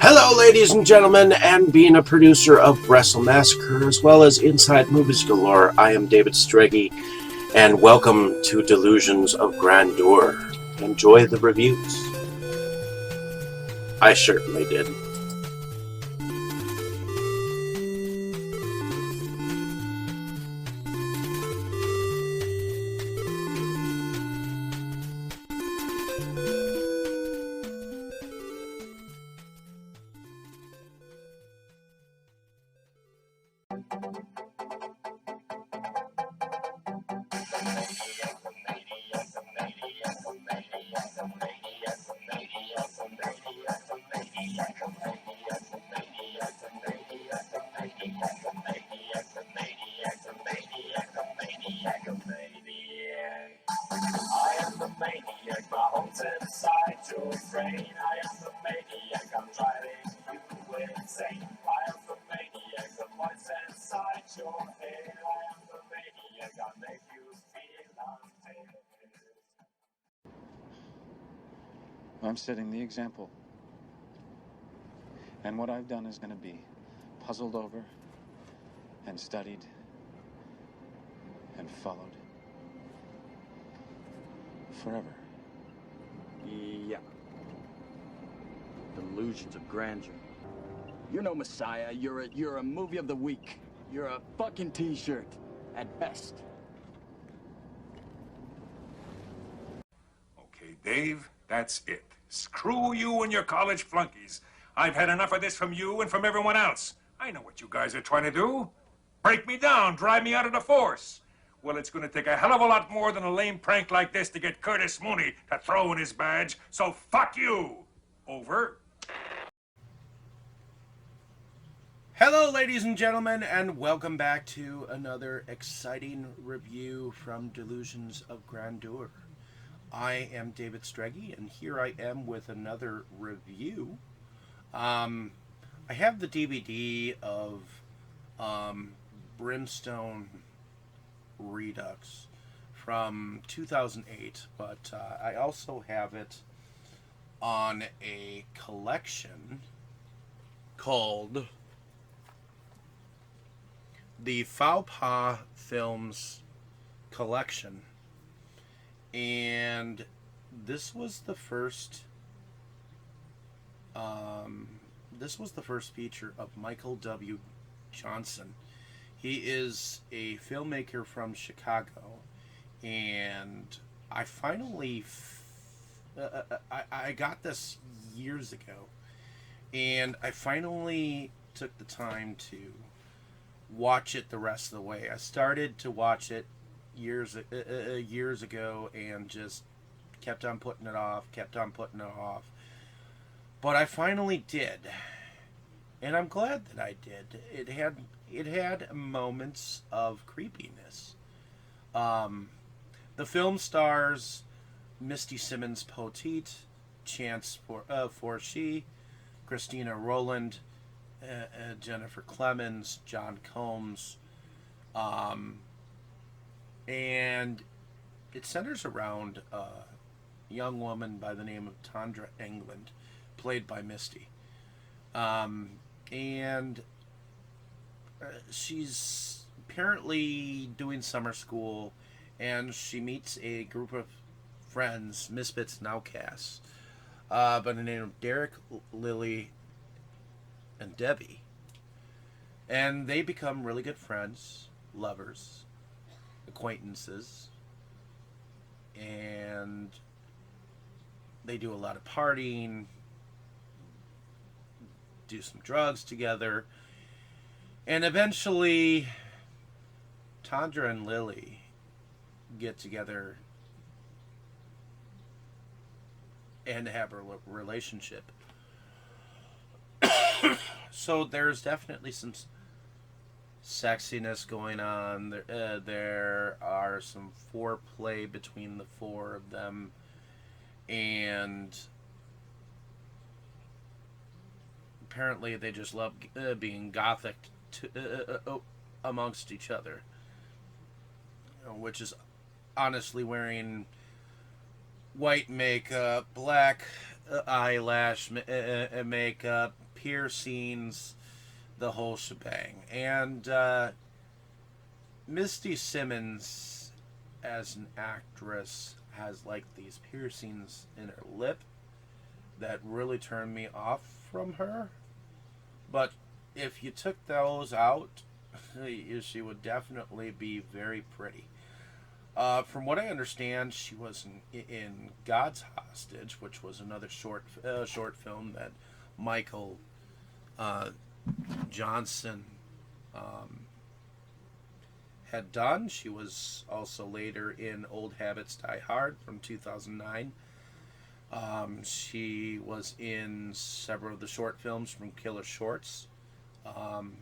Hello, ladies and gentlemen, and being a producer of Wrestle Massacre as well as Inside Movies Galore, I am David Streggy, and welcome to Delusions of Grandeur. Enjoy the reviews. I certainly did. I'm setting the example. And what I've done is going to be puzzled over and studied and followed forever. Yeah. Delusions of Grandeur. You're no messiah. You're a movie of the week. You're a fucking t-shirt, at best. Okay, Dave, that's it. Screw you and your college flunkies. I've had enough of this from you and from everyone else. I know what you guys are trying to do. Break me down, drive me out of the force. Well, it's going to take a hell of a lot more than a lame prank like this to get Curtis Mooney to throw in his badge, so fuck you. Over. Hello, ladies and gentlemen, and welcome back to another exciting review from Delusions of Grandeur. I am David Streggy, and here I am with another review. I have the DVD of Brimstone Redux from 2008, but I also have it on a collection called the Faux Films Collection. And this was the first feature of Michael W. Johnson. He is a filmmaker from Chicago, and I finally I got this years ago, and I finally took the time to watch it the rest of the way. I started to watch it years ago and just kept on putting it off. But I finally did, and I'm glad that I did. It had moments of creepiness. The film stars Misty Simmons Poteet, Chance Forshee, Christina Rowland, Jennifer Clemens, John Combs, and it centers around a young woman by the name of Tandra England, played by Misty. And she's apparently doing summer school, and she meets a group of friends, misfits and outcasts, by the name of Derek, Lily, and Debbie. And they become really good friends, lovers, acquaintances, and they do a lot of partying, do some drugs together, and eventually Tandra and Lily get together and have a relationship. So there's definitely some sexiness going on. There are some foreplay between the four of them, and apparently they just love being gothic amongst each other, which is honestly wearing white makeup, black eyelash makeup, piercings, the whole shebang. And Misty Simmons, as an actress, has like these piercings in her lip that really turn me off from her. But if you took those out, she would definitely be very pretty. From what I understand, she was in God's Hostage, which was another short film that Michael uh, Johnson had done. She was also later in Old Habits Die Hard from 2009. She was in several of the short films from Killer Shorts, um,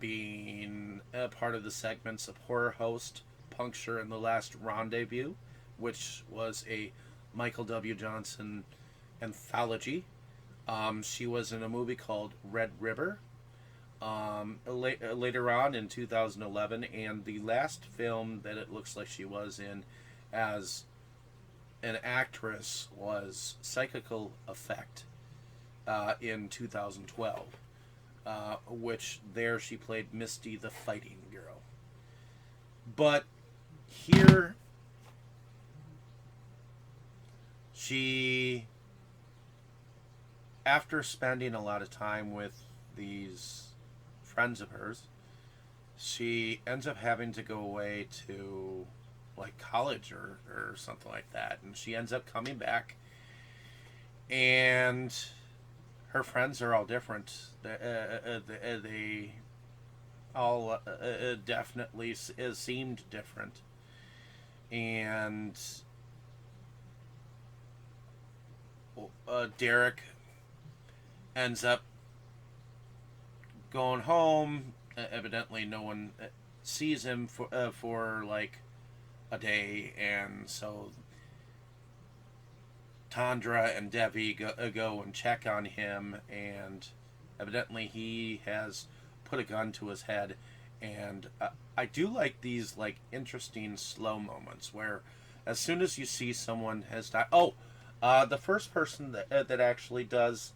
being a part of the segments of Horror Host, Puncture, and The Last Rendezvous, which was a Michael W. Johnson anthology. She was in a movie called Red River later on in 2011, and the last film that it looks like she was in as an actress was Psychical Effect in 2012, which there she played Misty the Fighting Girl. But here she, after spending a lot of time with these friends of hers, she ends up having to go away to like college or something like that, and she ends up coming back, and her friends are all different. They all definitely seemed different, and Derek ends up going home. Evidently, no one sees him for like a day, and so Tandra and Devi go and check on him, and evidently he has put a gun to his head. And I do like these like interesting slow moments where as soon as you see someone has died. The first person that actually does.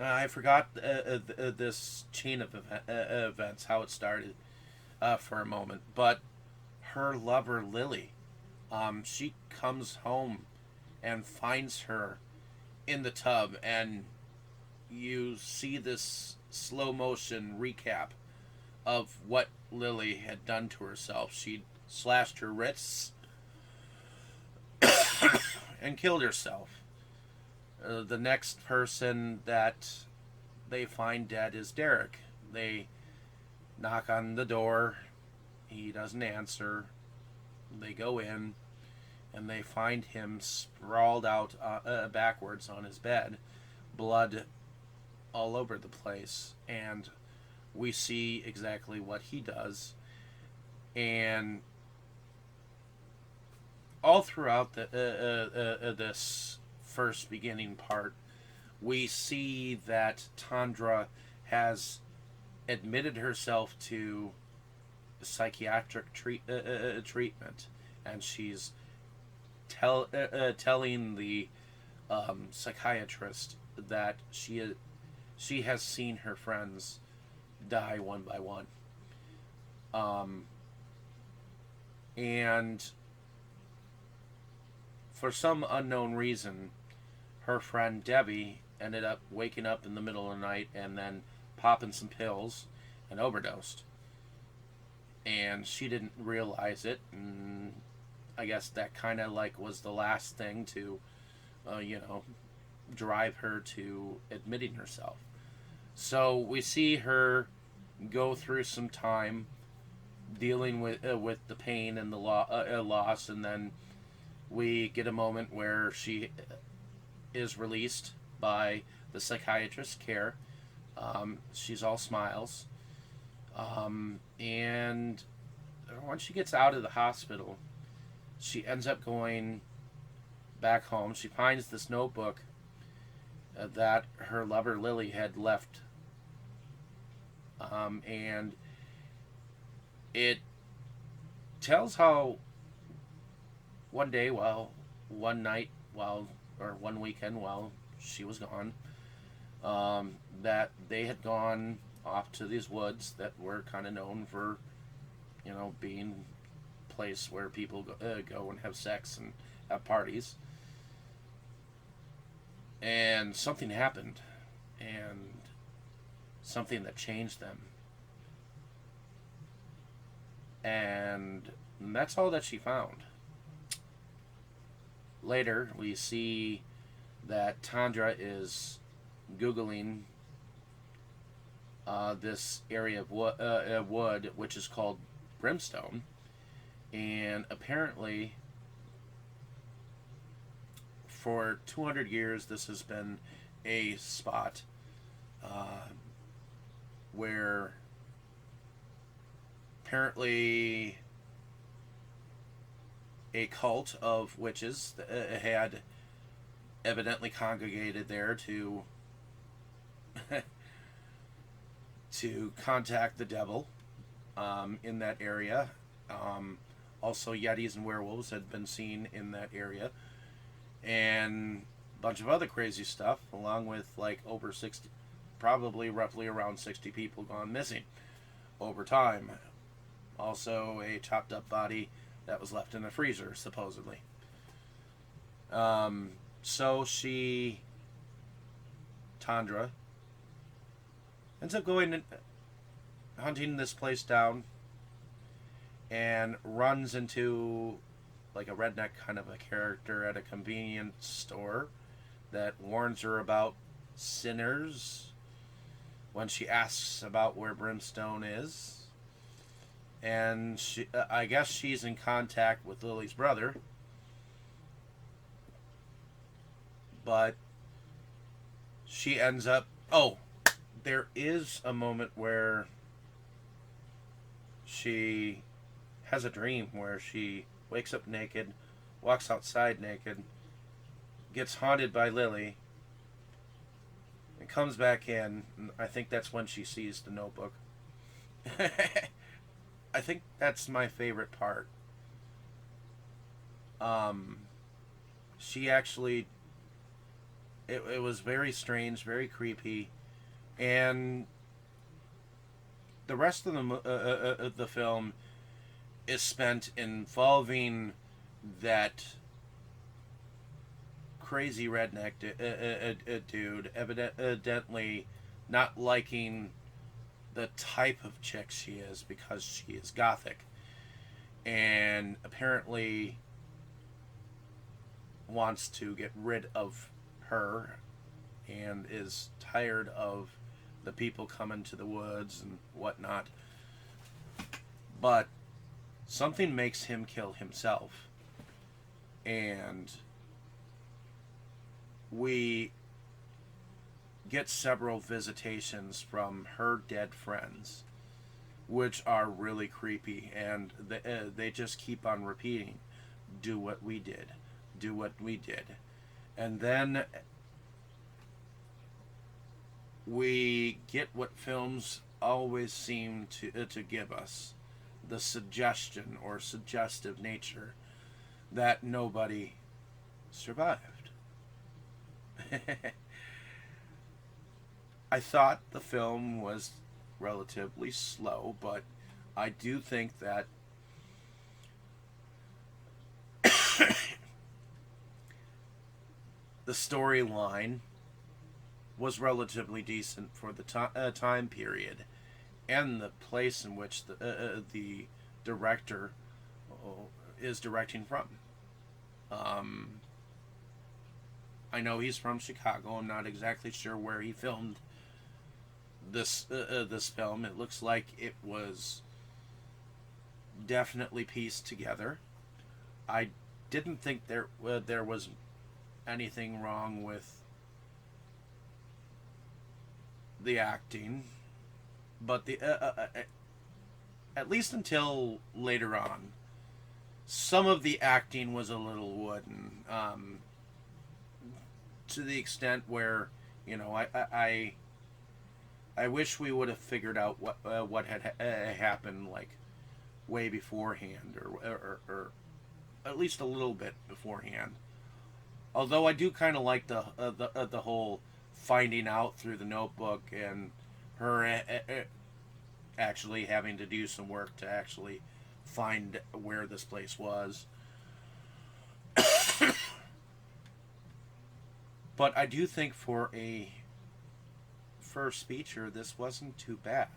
I forgot this chain of events, how it started for a moment. But her lover, Lily, she comes home and finds her in the tub, and you see this slow motion recap of what Lily had done to herself. She slashed her wrists and killed herself. The next person that they find dead is Derek. They knock on the door. He doesn't answer. They go in, and they find him sprawled out backwards on his bed, blood all over the place. And we see exactly what he does. And all throughout this first beginning part, we see that Tandra has admitted herself to psychiatric treatment, and she's telling the psychiatrist that she has seen her friends die one by one, and for some unknown reason, her friend Debbie ended up waking up in the middle of the night and then popping some pills and overdosed. And she didn't realize it, and I guess that kind of like was the last thing to, drive her to admitting herself. So we see her go through some time dealing with the pain and the loss, and then we get a moment where she is released by the psychiatrist's care. She's all smiles. And once she gets out of the hospital, she ends up going back home. She finds this notebook that her lover Lily had left. And it tells how one night while or one weekend while she was gone, that they had gone off to these woods that were kind of known for, being a place where people go and have sex and have parties. And something happened, and something that changed them. And that's all that she found. Later, we see that Tandra is Googling this area of wood, which is called Brimstone. And apparently, for 200 years, this has been a spot where apparently a cult of witches had evidently congregated there to to contact the devil in that area. Also, yetis and werewolves had been seen in that area, and a bunch of other crazy stuff, along with like over 60, probably roughly around 60 people gone missing over time. Also, a chopped up body that was left in the freezer, supposedly. So Tandra, ends up going and hunting this place down, and runs into like a redneck kind of a character at a convenience store that warns her about sinners when she asks about where Brimstone is. And I guess she's in contact with Lily's brother. But she ends up... Oh, there is a moment where she has a dream where she wakes up naked, walks outside naked, gets haunted by Lily, and comes back in. I think that's when she sees the notebook. I think that's my favorite part. She actually... It was very strange, very creepy, and the rest of the film is spent involving that crazy redneck dude, evidently not liking the type of chick she is because she is gothic, and apparently wants to get rid of her and is tired of the people coming to the woods and whatnot. But something makes him kill himself, and we get several visitations from her dead friends, which are really creepy, and they just keep on repeating, do what we did, do what we did. And then we get what films always seem to give us, the suggestion or suggestive nature that nobody survived. I thought the film was relatively slow, but I do think that the storyline was relatively decent for the time period and the place in which the director is directing from. I know he's from Chicago. I'm not exactly sure where he filmed this film. It looks like it was definitely pieced together. I didn't think there was anything wrong with the acting, but the at least until later on, some of the acting was a little wooden, to the extent where, I wish we would have figured out what had happened like way beforehand, or at least a little bit beforehand. Although I do kind of like the whole finding out through the notebook and her actually having to do some work to actually find where this place was. But I do think for a first feature, this wasn't too bad.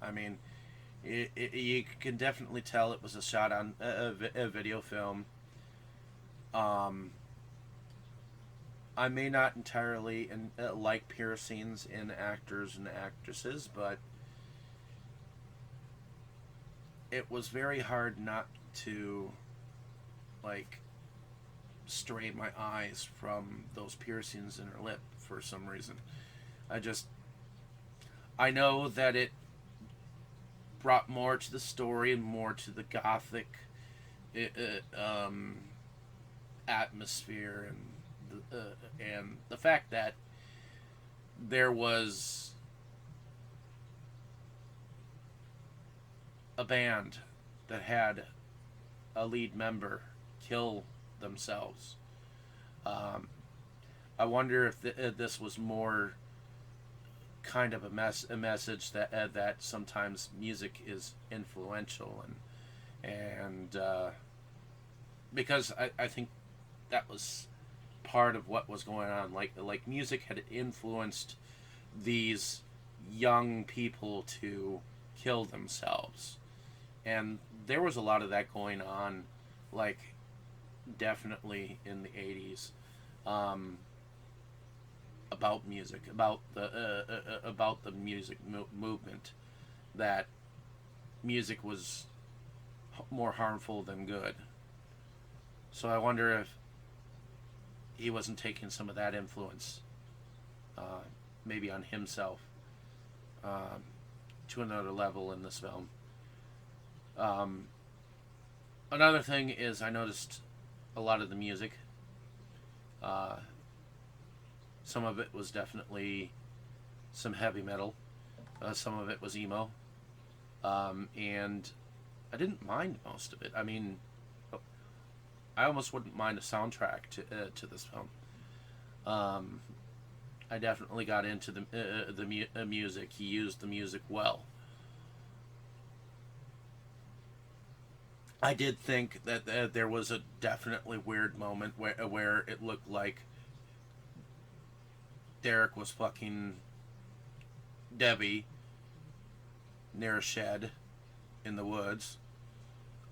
I mean, you can definitely tell it was a shot on a video film. I may not entirely like piercings in actors and actresses, but it was very hard not to, like, stray my eyes from those piercings in her lip for some reason. I know that it brought more to the story and more to the gothic atmosphere, and the fact that there was a band that had a lead member kill themselves. I wonder if this was more kind of a message that sometimes music is influential, and because I think that was part of what was going on. Like music had influenced these young people to kill themselves, and there was a lot of that going on, like definitely in the 80s, about music, about the music movement, that music was more harmful than good. So I wonder if he wasn't taking some of that influence, maybe on himself, to another level in this film. Another thing is I noticed a lot of the music. Some of it was definitely some heavy metal. Some of it was emo. And I didn't mind most of it. I mean, I almost wouldn't mind a soundtrack to this film. I definitely got into the music. He used the music well. I did think that there was a definitely weird moment where it looked like Derek was fucking Debbie near a shed in the woods,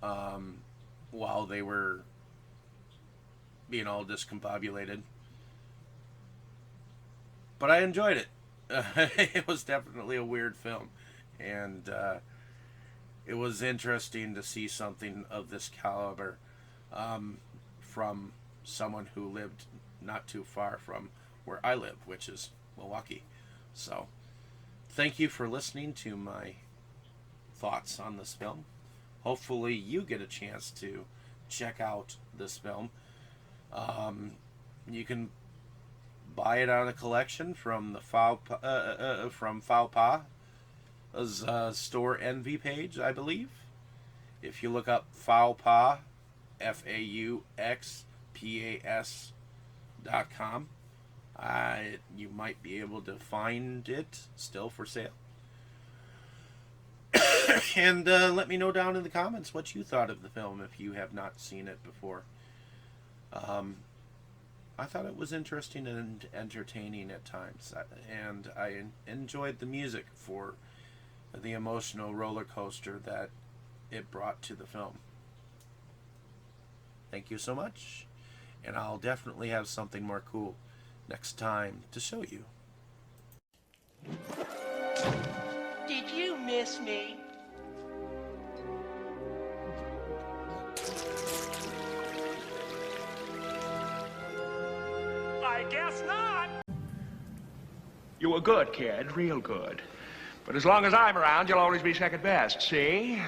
while they were being all discombobulated. But I enjoyed it. It was definitely a weird film, and it was interesting to see something of this caliber from someone who lived not too far from where I live, which is Milwaukee. So, thank you for listening to my thoughts on this film. Hopefully you get a chance to check out this film. You can buy it on a collection from the Foul Pa's store envy page, I believe. If you look up Foul Pa, FAUXPAS.com, you might be able to find it still for sale. And let me know down in the comments what you thought of the film if you have not seen it before. I thought it was interesting and entertaining at times, and I enjoyed the music for the emotional roller coaster that it brought to the film. Thank you so much, and I'll definitely have something more cool next time to show you. Did you miss me? I guess not. You were good, kid, real good. But as long as I'm around, you'll always be second best, see?